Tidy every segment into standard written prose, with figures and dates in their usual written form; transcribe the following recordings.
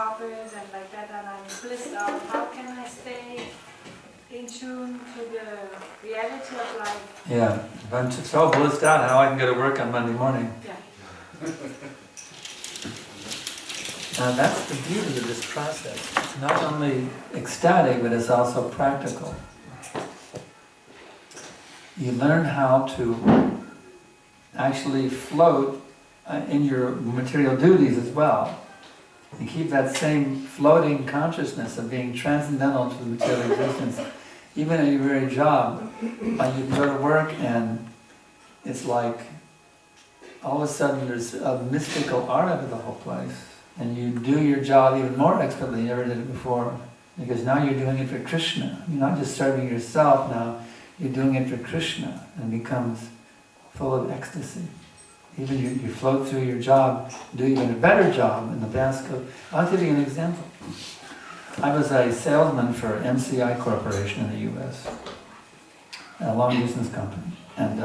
carpet and like that, and I'm blissed out. How can I stay in tune to the reality of life? Yeah, if I'm so blissed out, how I can go to work on Monday morning. Yeah. That's the beauty of this process. It's not only ecstatic, but it's also practical. You learn how to actually float in your material duties as well. You keep that same floating consciousness of being transcendental to the material existence, even at your very job. Like you can go to work and it's like all of a sudden there's a mystical art of the whole place. And you do your job even more expertly than you ever did it before. Because now you're doing it for Krishna. You're not just serving yourself now, you're doing it for Krishna. And it becomes full of ecstasy. Even you float through your job, do even a better job in the basket. I'll give you an example. I was a salesman for MCI Corporation in the US, a long distance company. And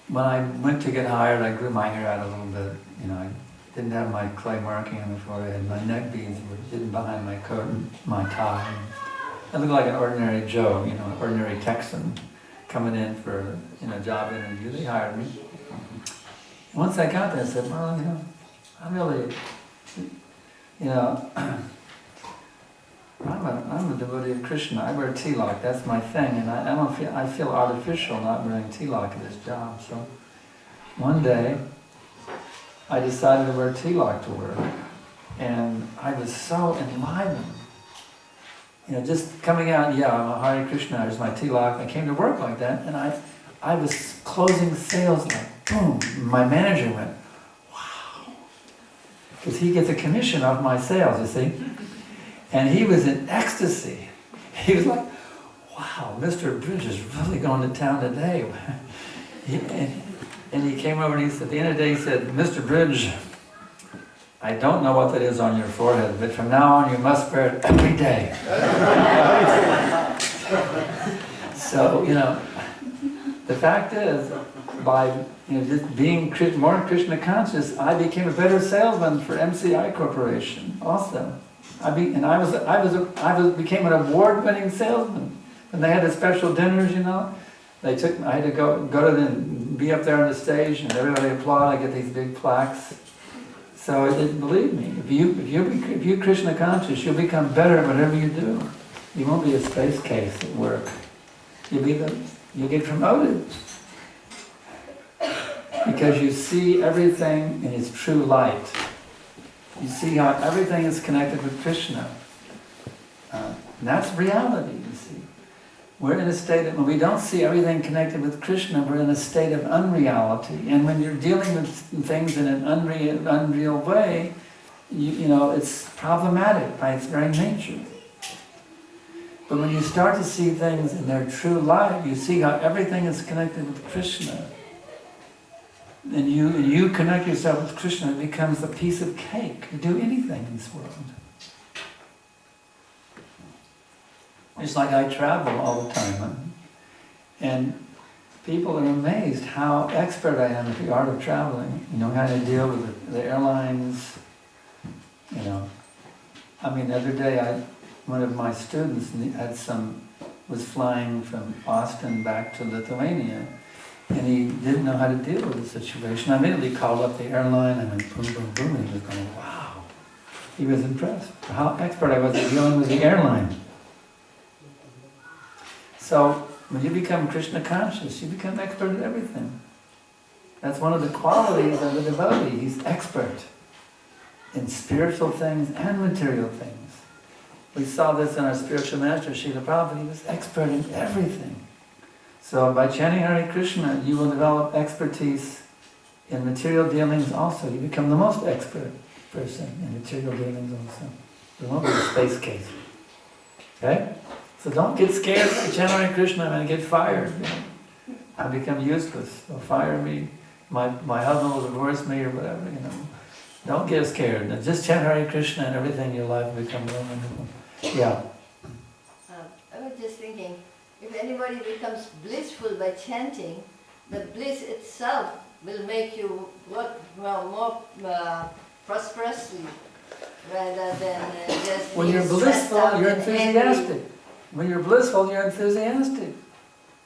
when I went to get hired, I grew my hair out a little bit. You know, I didn't have my clay marking on the forehead. My neck beads were hidden behind my coat and my tie. I looked like an ordinary Joe, you know, an ordinary Texan coming in for, you know, a job interview. They hired me. Once I got there, I said, well, you know, I'm really, you know, I'm a devotee of Krishna. I wear tilak, that's my thing, and I feel artificial not wearing tilak in this job. So one day, I decided to wear tilak to work, and I was so enlivened. You know, just coming out, yeah, I'm a Hare Krishna, here's my tilak. I came to work like that, and I was closing sales like, boom. My manager went, wow. Because he gets a commission off my sales, you see. And he was in ecstasy. He was like, wow, Mr. Bridge is really going to town today. And he came over and he said, at the end of the day, he said, Mr. Bridge, I don't know what that is on your forehead, but from now on you must wear it every day. So, you know, the fact is, by just being more Krishna conscious, I became a better salesman for MCI Corporation also. I became an award-winning salesman. And they had the special dinners, you know. I had to go to them, be up there on the stage, and everybody applaud. I get these big plaques. So believe me, if you're Krishna conscious, you'll become better at whatever you do. You won't be a space case at work. You'll get promoted because you see everything in its true light. You see how everything is connected with Krishna. And that's reality, you see. We're in a state of, when we don't see everything connected with Krishna, we're in a state of unreality. And when you're dealing with things in an unreal way, you know, it's problematic by its very nature. But when you start to see things in their true light, you see how everything is connected with Krishna. And you connect yourself with Krishna, it becomes a piece of cake. You do anything in this world. It's like I travel all the time, and people are amazed how expert I am at the art of traveling. You know, how to deal with the airlines, you know. I mean, the other day, one of my students was flying from Austin back to Lithuania, and he didn't know how to deal with the situation. I immediately called up the airline, and went boom, boom, boom, and he was going, wow. He was impressed how expert I was at dealing with the airline. So, when you become Krishna conscious, you become expert at everything. That's one of the qualities of the devotee. He's expert in spiritual things and material things. We saw this in our spiritual master, Srila Prabhupada. He was expert in everything. So by chanting Hare Krishna, you will develop expertise in material dealings also. You become the most expert person in material dealings also. You won't be a space case. Okay? So don't get scared by chanting Hare Krishna and get fired. You know? I become useless. They'll fire me. My husband will divorce me or whatever, you know. Don't get scared. Just chant Hare Krishna and everything in your life will become real wonderful. Yeah. I was just thinking, if anybody becomes blissful by chanting, the bliss itself will make you work more prosperously rather than just When you're being stressed blissful, out you're and angry. enthusiastic. When you're blissful, you're enthusiastic.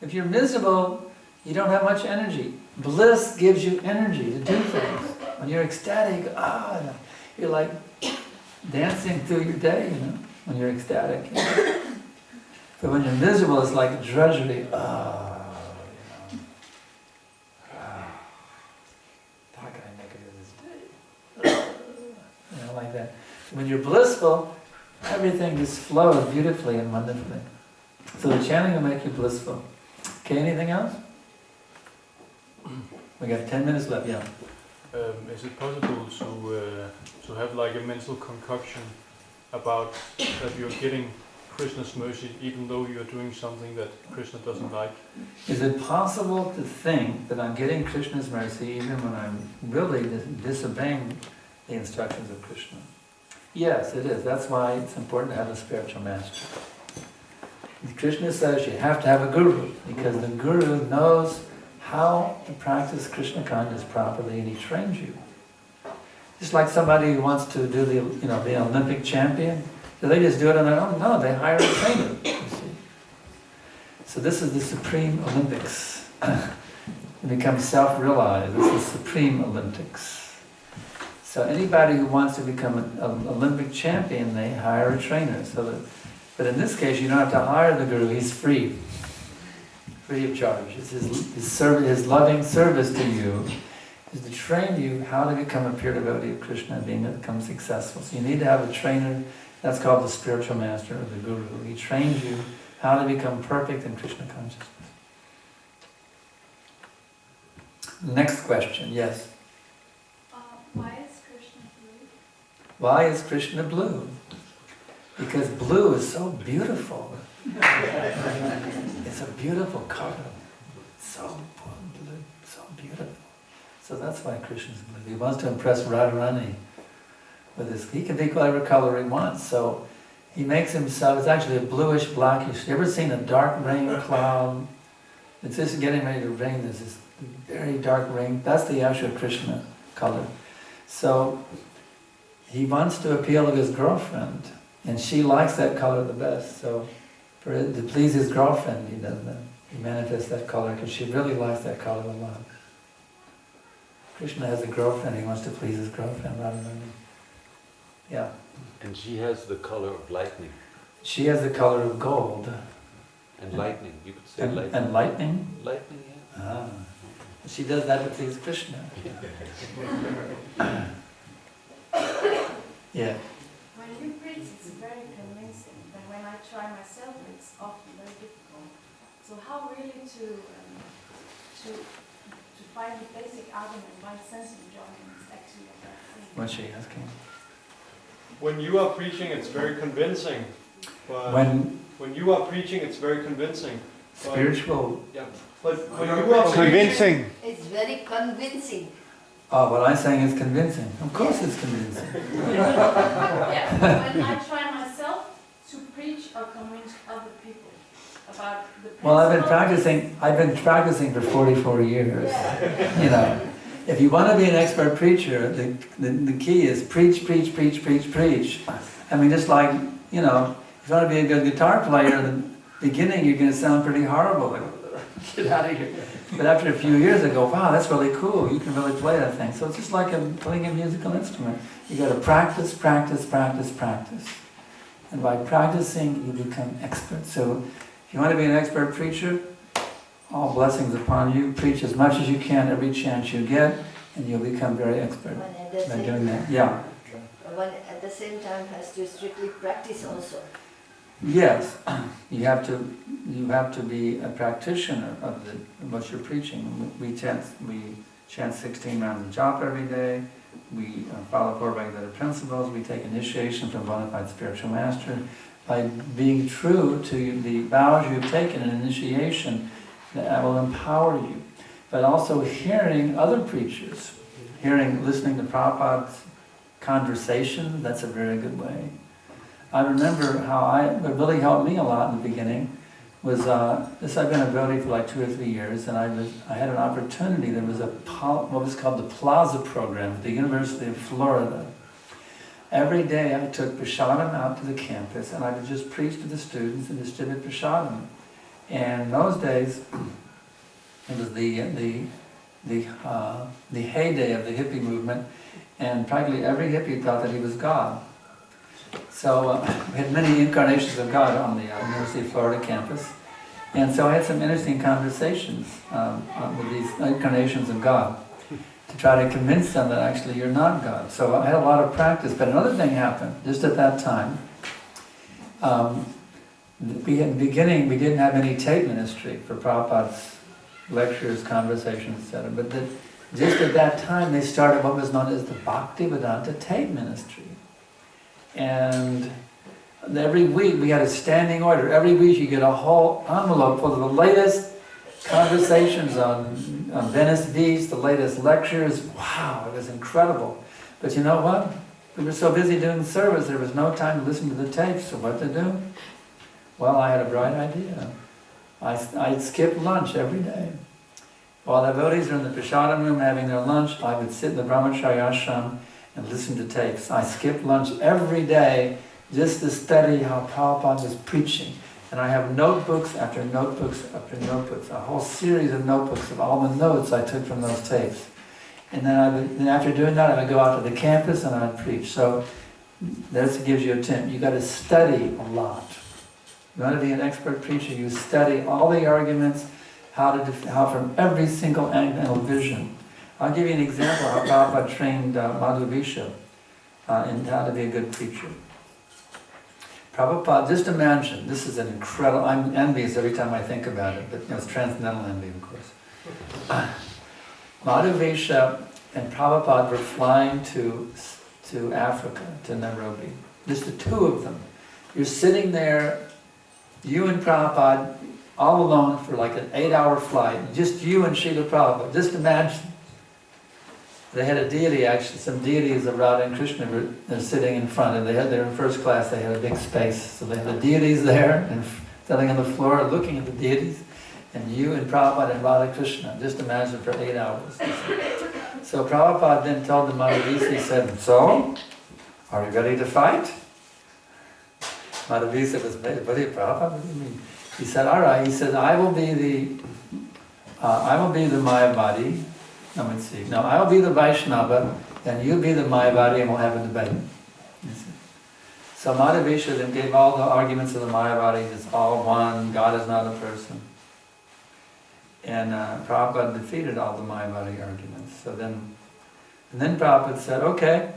If you're miserable, you don't have much energy. Bliss gives you energy to do things. When you're ecstatic, you're like dancing through your day, you know, when you're ecstatic. But when you're miserable, it's like drudgery. You know. How can I make it in this day? You know, like that. When you're blissful, everything just flows beautifully and wonderfully. So the chanting will make you blissful. Okay, anything else? We got 10 minutes left, yeah. Is it possible to have like a mental concoction about that you're getting Krishna's mercy even though you're doing something that Krishna doesn't like? Is it possible to think that I'm getting Krishna's mercy even when I'm really disobeying the instructions of Krishna? Yes, it is. That's why it's important to have a spiritual master. Krishna says you have to have a guru, because the guru knows how to practice Krishna consciousness properly, and he trains you. Just like somebody who wants to do be an Olympic champion, do they just do it on their own? No, they hire a trainer, you see. So this is the Supreme Olympics. You become self-realized. This is Supreme Olympics. So anybody who wants to become an Olympic champion, they hire a trainer. But in this case, you don't have to hire the guru. He's free of charge. It's his loving service to you is to train you how to become a pure devotee of Krishna and become successful. So you need to have a trainer. That's called the spiritual master or the guru. He trains you how to become perfect in Krishna consciousness. Next question, yes. Why is Krishna blue? Why is Krishna blue? Because blue is so beautiful. It's a beautiful color. It's so blue, so beautiful. So that's why Krishna's blue. He wants to impress Radharani with his. He can pick whatever color he wants. So he makes himself. It's actually a bluish, blackish. You ever seen a dark rain cloud? It's just getting ready to rain. There's this very dark rain. That's the actual Krishna color. So he wants to appeal to his girlfriend. And she likes that color the best, so to please his girlfriend, he does that. He manifests that color because she really likes that color a lot. Krishna has a girlfriend, he wants to please his girlfriend, Radharani. Yeah. And she has the color of lightning. She has the color of gold. And lightning, you could say lightning. And lightning? Lightning, yeah. She does that to please Krishna. Yeah. When you preach, it's very convincing, but when I try myself, it's often very difficult. So how really to find the basic argument why sense enjoyment is actually a bad thing? What's she asking? When you are preaching, it's very convincing. But when you are preaching, it's very convincing. Spiritual. Yeah. But when you are Convincing. It's very convincing. Oh, what I'm saying is convincing. Of course it's convincing. Yeah, when I try myself to preach or convince other people about the principle. Well, I've been practicing for 44 years. Yeah. You know, if you want to be an expert preacher, the key is preach, preach, preach, preach, preach. I mean, just like, you know, if you want to be a good guitar player, in the beginning you're going to sound pretty horrible. Like, get out of here. But after a few years, I go, wow, that's really cool. You can really play that thing. So it's just like playing a musical instrument. You got to practice, practice, practice, practice. And by practicing, you become expert. So if you want to be an expert preacher, all blessings upon you. Preach as much as you can every chance you get, and you'll become very expert by doing that. Yeah. One at the same time has to strictly practice also. Yes, you have to be a practitioner of what you're preaching. We chant 16 rounds of japa every day. We follow 4 regular principles. We take initiation from a bona fide spiritual master. By being true to the vows you've taken in initiation, that will empower you. But also hearing other preachers, listening to Prabhupada's conversation, that's a very good way. I remember how it really helped me a lot in the beginning was I've been a devotee for like 2 or 3 years, and I had an opportunity. There was what was called the Plaza program at the University of Florida. Every day I took prasadam out to the campus, and I would just preach to the students and distribute prasadam. And in those days, it was the heyday of the hippie movement, and practically every hippie thought that he was God. So we had many incarnations of God on the University of Florida campus, and so I had some interesting conversations with these incarnations of God to try to convince them that actually you're not God. So I had a lot of practice, but another thing happened just at that time. In the beginning, we didn't have any tape ministry for Prabhupada's lectures, conversations, etc. But just at that time, they started what was known as the Bhaktivedanta tape ministry. And every week we had a standing order. Every week you get a whole envelope full of the latest conversations on Venice Beach, the latest lectures. Wow, it was incredible. But you know what? We were so busy doing service, there was no time to listen to the tapes. So what to do? Well, I had a bright idea. I'd skip lunch every day. While the devotees are in the prasadam room having their lunch, I would sit in the brahmacharya ashram and listen to tapes. I skipped lunch every day just to study how Prabhupada was preaching. And I have notebooks after notebooks after notebooks, a whole series of notebooks of all the notes I took from those tapes. And then after doing that, I would go out to the campus and I would preach. So this gives you a tip. You got to study a lot. You want to be an expert preacher, you study all the arguments, how from every single angle and vision. I'll give you an example how Prabhupada trained Madhuvesha in how to be a good preacher. Prabhupada, just imagine, this is an incredible, I'm envious every time I think about it, but it's transcendental envy, of course. Madhuvesha and Prabhupada were flying to Africa, to Nairobi. Just the two of them. You're sitting there, you and Prabhupada, all alone for like an 8-hour flight, just you and Srila Prabhupada. Just imagine. They had a deity, actually, some deities of Radha and Krishna were sitting in front, and they were in first class, they had a big space. So they had the deities there, and sitting on the floor, looking at the deities, and you and Prabhupada and Radha Krishna. Just imagine for 8 hours. So Prabhupada then told the Madhuvesha, he said, "So, are you ready to fight?" Madhuvesha was amazed. "What do you, Prabhupada? What do you mean?" He said, "All right." He said, I will be the Mayavadi. I will be the Vaishnava, and you be the Mayavadi, and we'll have a debate. So Madhuvesha then gave all the arguments of the Mayavadis. It's all one, God is not a person. And Prabhupada defeated all the Mayavadi arguments. And then Prabhupada said, "Okay,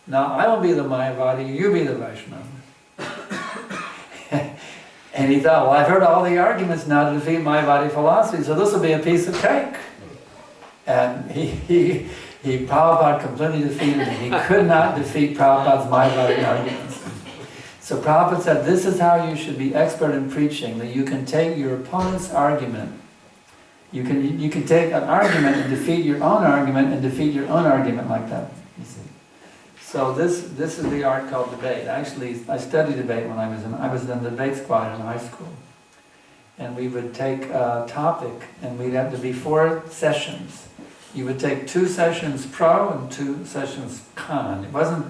now I will be the Mayavadi, you be the Vaishnava." And he thought, well, I've heard all the arguments now to defeat Mayavadi philosophy, so this will be a piece of cake. And he Prabhupada completely defeated him. He could not defeat Prabhupada's Mayavadi arguments. So Prabhupada said, this is how you should be expert in preaching, that you can take your opponent's argument, you can take an argument and defeat your own argument and defeat your own argument like that. You see. So this is the art called debate. Actually, I studied debate when I was in the debate squad in high school. And we would take a topic, and we'd have to be 4 sessions. You would take 2 sessions pro and 2 sessions con. It wasn't,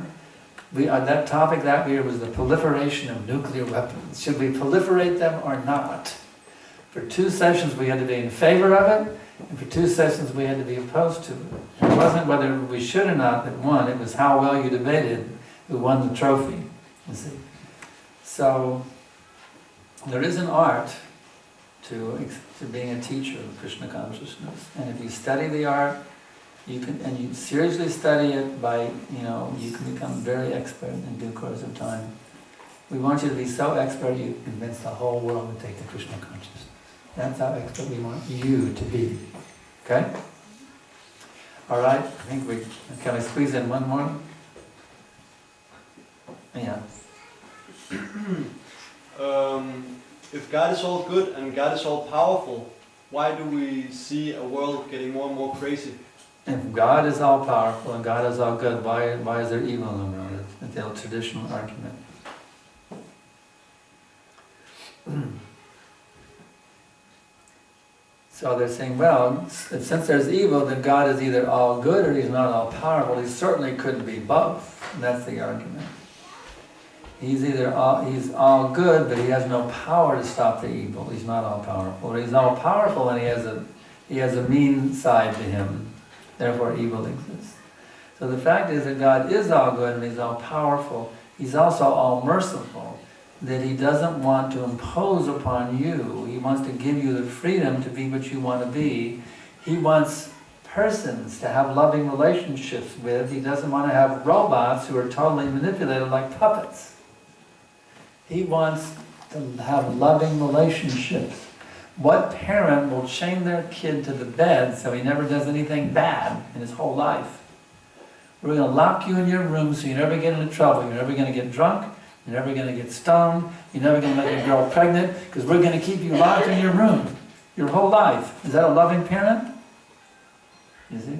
that topic that year was the proliferation of nuclear weapons. Should we proliferate them or not? For 2 sessions we had to be in favor of it, and for 2 sessions we had to be opposed to it. It wasn't whether we should or not that won, it was how well you debated who won the trophy, you see. So, there is an art to being a teacher of Krishna consciousness. And if you study the art, you seriously study it you can become very expert in due course of time. We want you to be so expert you convince the whole world to take the Krishna consciousness. That's how expert we want you to be. Okay? Alright, I think can I squeeze in one more? Yeah. If God is all good and God is all powerful, why do we see a world getting more and more crazy? If God is all powerful and God is all good, why is there evil in the world? It's the old traditional argument. So they're saying, well, since there's evil, then God is either all good or he's not all powerful. He certainly couldn't be both. And that's the argument. He's all good, but he has no power to stop the evil. He's not all powerful. Or he's all powerful and he has a mean side to him. Therefore evil exists. So the fact is that God is all good and he's all powerful. He's also all merciful. That he doesn't want to impose upon you. He wants to give you the freedom to be what you want to be. He wants persons to have loving relationships with. He doesn't want to have robots who are totally manipulated like puppets. He wants to have loving relationships. What parent will chain their kid to the bed so he never does anything bad in his whole life? We're going to lock you in your room so you never get into trouble. You're never going to get drunk. You're never going to get stoned. You're never going to make a girl pregnant because we're going to keep you locked in your room your whole life. Is that a loving parent? You see?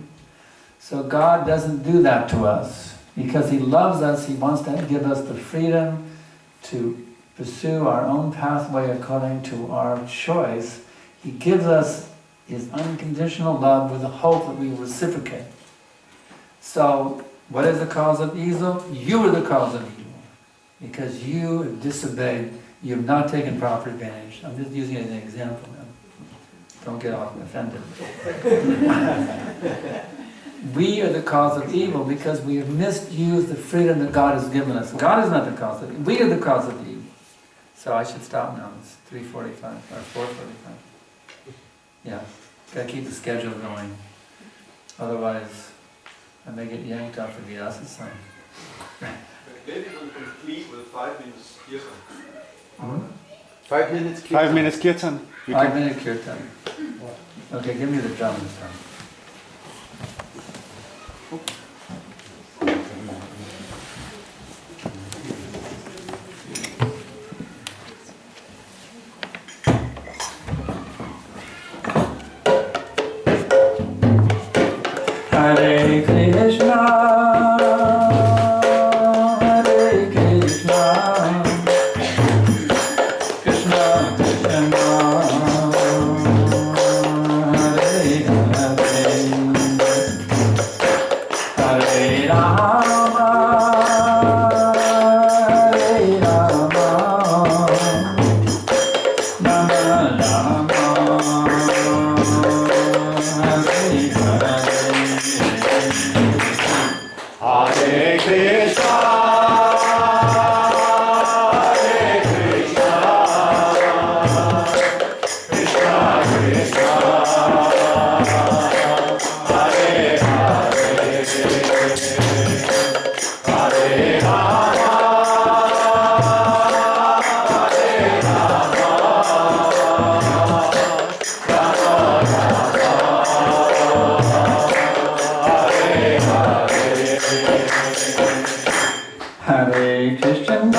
So God doesn't do that to us. Because he loves us, he wants to give us the freedom to pursue our own pathway according to our choice. He gives us his unconditional love with the hope that we will reciprocate. So, what is the cause of evil? You are the cause of evil. Because you have disobeyed, you have not taken proper advantage. I'm just using it as an example now. Don't get offended. We are the cause of evil because we have misused the freedom that God has given us. God is not the cause of evil. We are the cause of evil. So I should stop now. It's 3:45 or 4:45. Yeah, gotta keep the schedule going. Otherwise, I may get yanked off of the Asa. Maybe we'll complete with 5 minutes kirtan. 5 minutes kirtan. 5 minutes kirtan. 5 minute kirtan. Okay, give me the drum this time. Hare Krishna, Hare Krishna, Krishna Krishna, Hare Hare, Hare Rama, Hare Rama, Rama Rama, Hare Hare. Hare Krishna, Hare Krishna, Krishna Krishna, Hare Hare, Hare Rama, Hare Hare Krishna,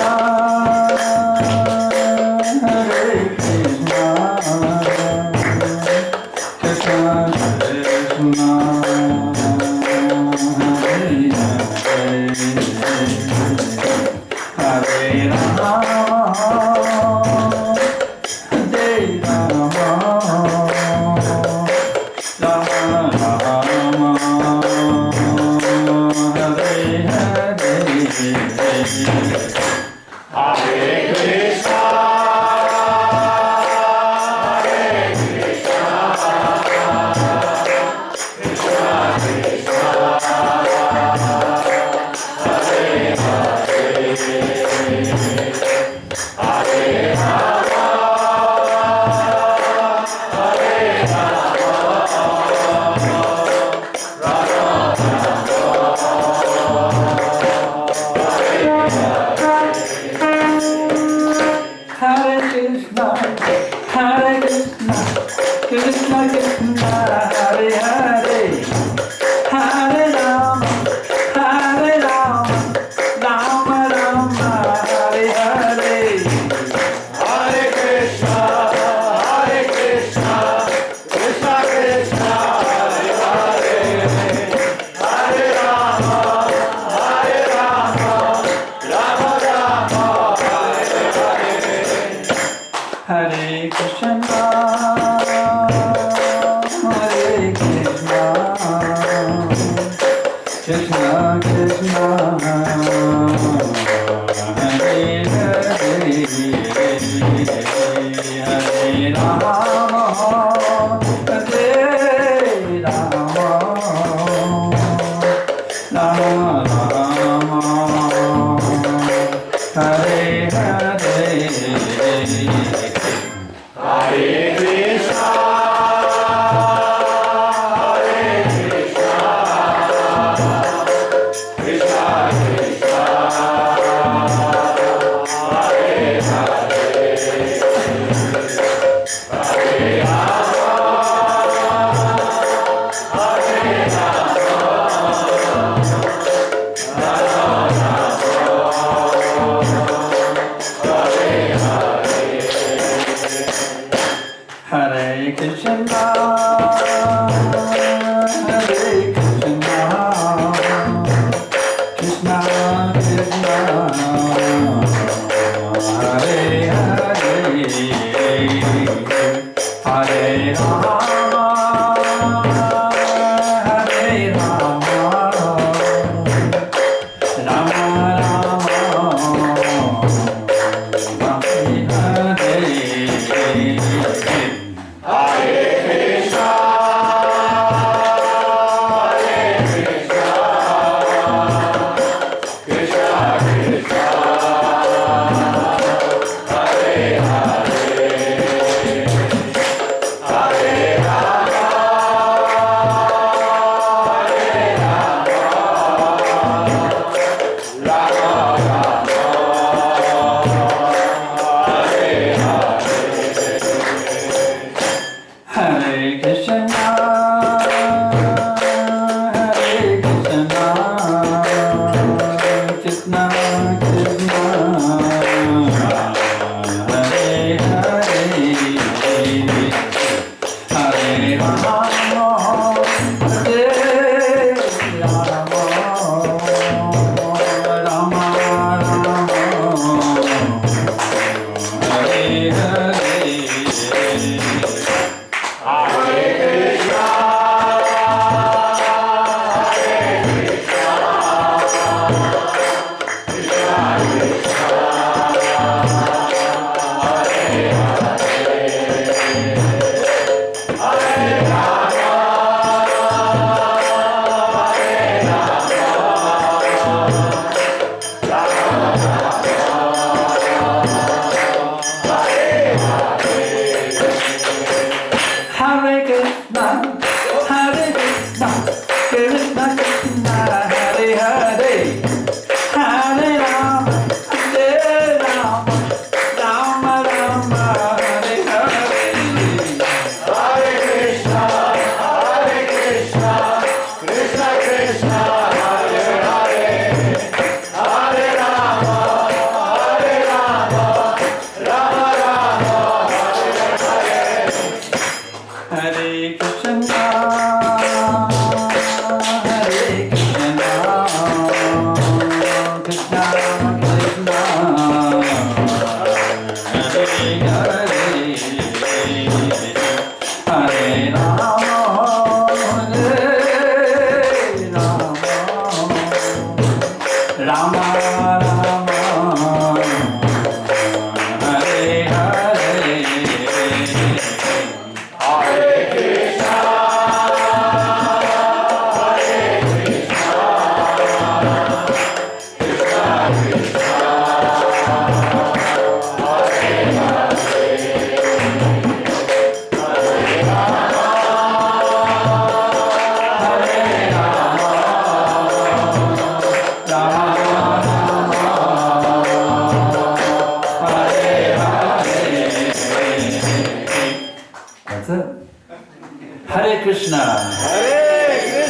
Hare Krishna, Krishna Krishna, Hare Hare, Hare Rama, Hare Rama, Rama Rama, Hare Hare. Hare Krishna, Hare Krishna, Krishna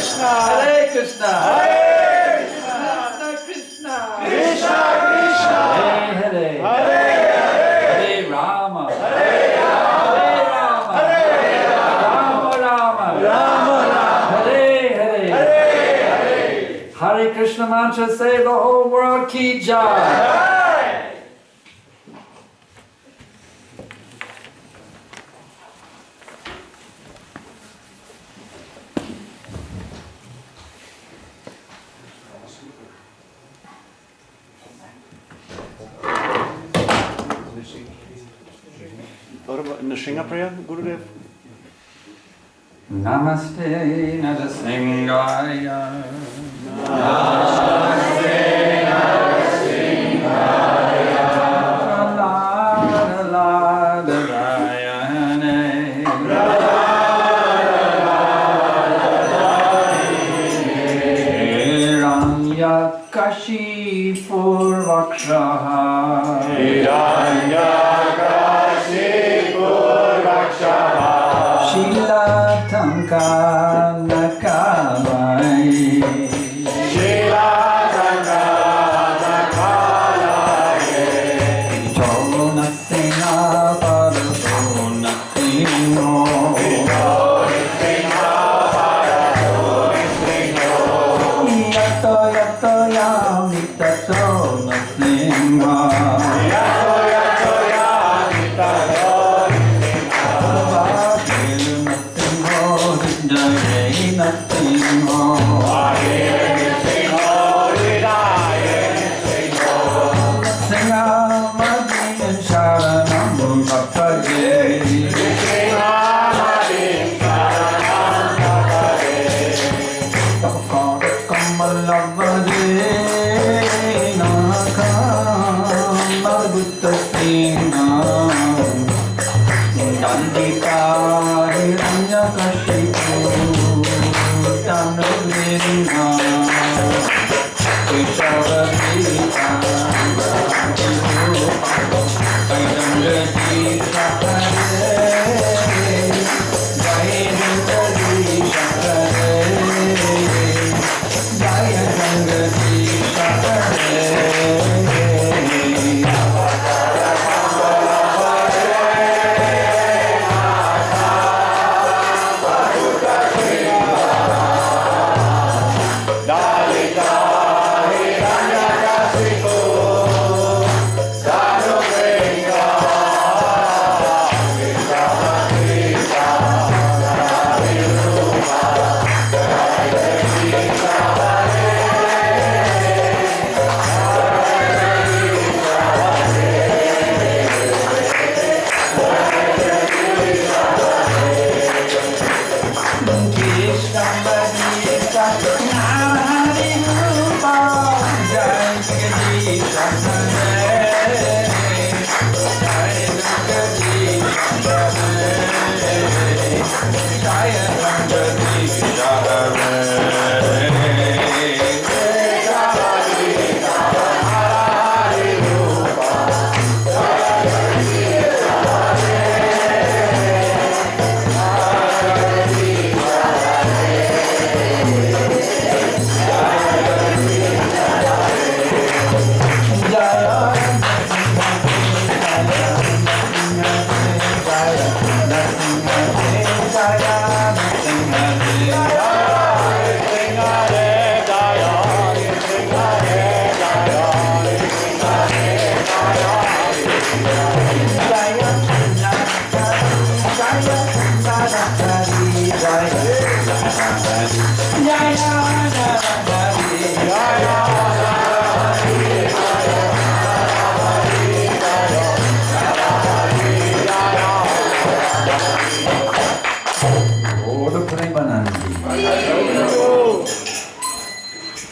Krishna, Hare Krishna, Krishna, Krishna Krishna, Hare Hare, Hare Hare Rama, Hare Rama, Rama Rama, Rama Rama, Hare Hare, Hare Krishna mantra save the whole world, ki jai. Nishinga prayer, Gurudev. Namaste Narasingaya. Namaste Narasingaya, Praladadayane. Hiranyakashipur vakshaha. Hiranyakashipur Rakshaha, Shilatankanakavai. Shilatankanakalaye, Chonasena parutonasino. Yato yato yami tato nasima.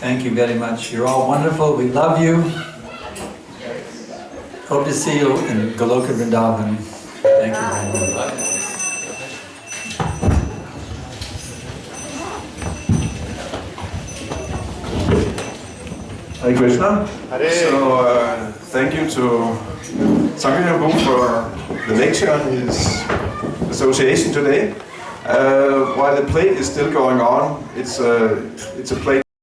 Thank you very much. You're all wonderful. We love you. Hope to see you in Goloka Vrindavan. Thank you very much. Hare Krishna. So thank you to Sankarsana for the lecture on his association today. While the plate is still going on, it's a plate